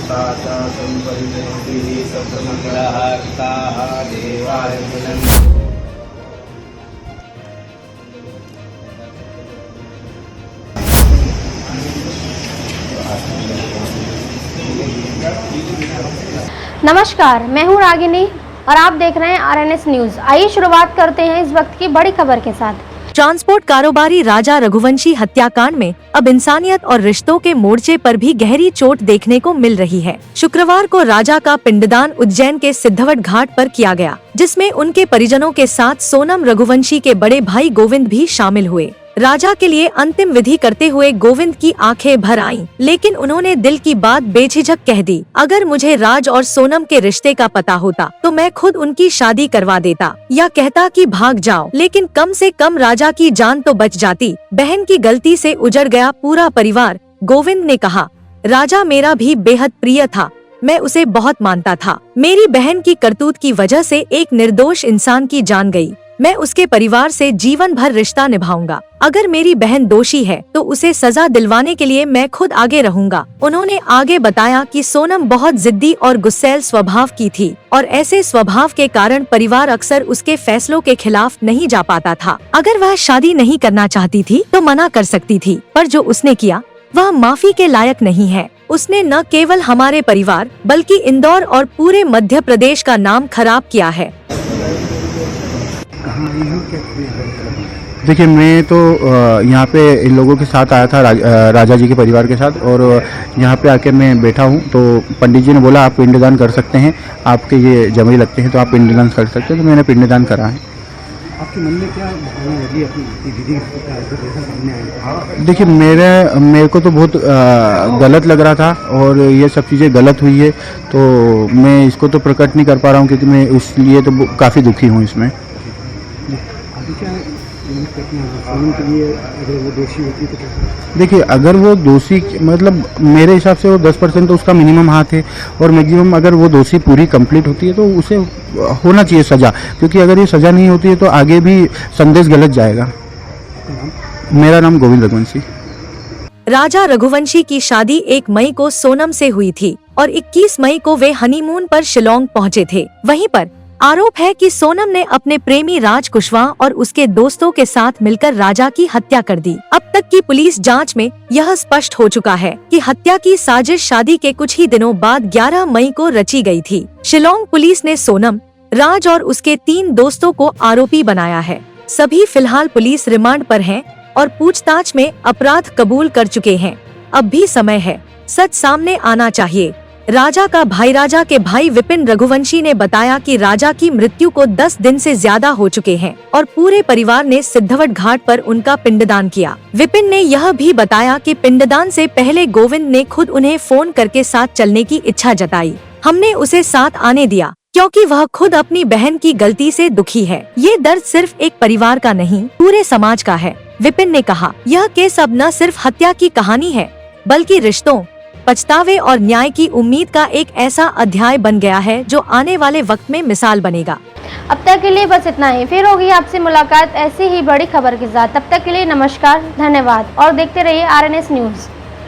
सा च संपरिजयन्ति सर्वमङ्गलः कृताः देवाय पुनः। नमस्कार, मैं हूँ रागिनी और आप देख रहे हैं आरएनएस न्यूज। आइए शुरुआत करते हैं इस वक्त की बड़ी खबर के साथ। ट्रांसपोर्ट कारोबारी राजा रघुवंशी हत्याकांड में अब इंसानियत और रिश्तों के मोर्चे पर भी गहरी चोट देखने को मिल रही है। शुक्रवार को राजा का पिंडदान उज्जैन के सिद्धवट घाट पर किया गया, जिसमें उनके परिजनों के साथ सोनम रघुवंशी के बड़े भाई गोविंद भी शामिल हुए। राजा के लिए अंतिम विधि करते हुए गोविंद की आंखें भर आईं, लेकिन उन्होंने दिल की बात बेझिझक कह दी। अगर मुझे राज और सोनम के रिश्ते का पता होता तो मैं खुद उनकी शादी करवा देता या कहता कि भाग जाओ, लेकिन कम से कम राजा की जान तो बच जाती। बहन की गलती से उजड़ गया पूरा परिवार, गोविंद ने कहा। राजा मेरा भी बेहद प्रिय था, मैं उसे बहुत मानता था। मेरी बहन की करतूत की वजह से एक निर्दोष इंसान की जान गई। मैं उसके परिवार से जीवन भर रिश्ता निभाऊंगा। अगर मेरी बहन दोषी है तो उसे सजा दिलवाने के लिए मैं खुद आगे रहूंगा। उन्होंने आगे बताया कि सोनम बहुत जिद्दी और गुस्सैल स्वभाव की थी और ऐसे स्वभाव के कारण परिवार अक्सर उसके फैसलों के खिलाफ नहीं जा पाता था। अगर वह शादी नहीं करना चाहती थी तो मना कर सकती थी, पर जो उसने किया वह माफी के लायक नहीं है। उसने न केवल हमारे परिवार बल्कि इंदौर और पूरे मध्य प्रदेश का नाम खराब किया है। देखिए, मैं तो यहाँ पे इन लोगों के साथ आया था, राजा जी के परिवार के साथ, और यहाँ पे आके मैं बैठा हूँ तो पंडित जी ने बोला आप पिंडदान कर सकते हैं, आपके ये जमई लगते हैं तो आप पिंडदान कर सकते हैं। तो मैंने पिंडदान करा है। आपके मन में क्या भावना लगी अपनी दीदी सामने आई? देखिए, मेरे को तो बहुत गलत लग रहा था और ये सब चीज़ें गलत हुई है, तो मैं इसको तो प्रकट नहीं कर पा रहा हूँ क्योंकि मैं इसलिए तो काफ़ी दुखी हूँ इसमें। देखिए, अगर वो दोषी, मतलब मेरे हिसाब से वो 10% तो उसका मिनिमम हाथ है और मैक्सिमम अगर वो दोषी पूरी कंप्लीट होती है तो उसे होना चाहिए सज़ा, क्योंकि अगर ये सज़ा नहीं होती है तो आगे भी संदेश गलत जाएगा। मेरा नाम गोविंद रघुवंशी। राजा रघुवंशी की शादी 1 मई को सोनम से हुई थी और 21 मई को वे हनीमून पर शिलोंग पहुँचे थे। वहीं पर आरोप है कि सोनम ने अपने प्रेमी राज कुशवाहा और उसके दोस्तों के साथ मिलकर राजा की हत्या कर दी। अब तक की पुलिस जांच में यह स्पष्ट हो चुका है कि हत्या की साजिश शादी के कुछ ही दिनों बाद 11 मई को रची गई थी। शिलोंग पुलिस ने सोनम, राज और उसके 3 दोस्तों को आरोपी बनाया है। सभी फिलहाल पुलिस रिमांड पर हैं और पूछताछ में अपराध कबूल कर चुके हैं। अब भी समय है, सच सामने आना चाहिए। राजा का भाई राजा के भाई विपिन रघुवंशी ने बताया कि राजा की मृत्यु को 10 दिन से ज्यादा हो चुके हैं और पूरे परिवार ने सिद्धवट घाट पर उनका पिंडदान किया। विपिन ने यह भी बताया कि पिंडदान से पहले गोविंद ने खुद उन्हें फोन करके साथ चलने की इच्छा जताई। हमने उसे साथ आने दिया क्योंकि वह खुद अपनी बहन की गलती से दुखी है। ये दर्द सिर्फ एक परिवार का नहीं, पूरे समाज का है। विपिन ने कहा, यह केस अब न सिर्फ हत्या की कहानी है बल्कि रिश्तों, पछतावे और न्याय की उम्मीद का एक ऐसा अध्याय बन गया है जो आने वाले वक्त में मिसाल बनेगा। अब तक के लिए बस इतना ही। फिर होगी आपसे मुलाकात ऐसी ही बड़ी खबर के साथ। तब तक के लिए नमस्कार, धन्यवाद और देखते रहिए आरएनएस न्यूज।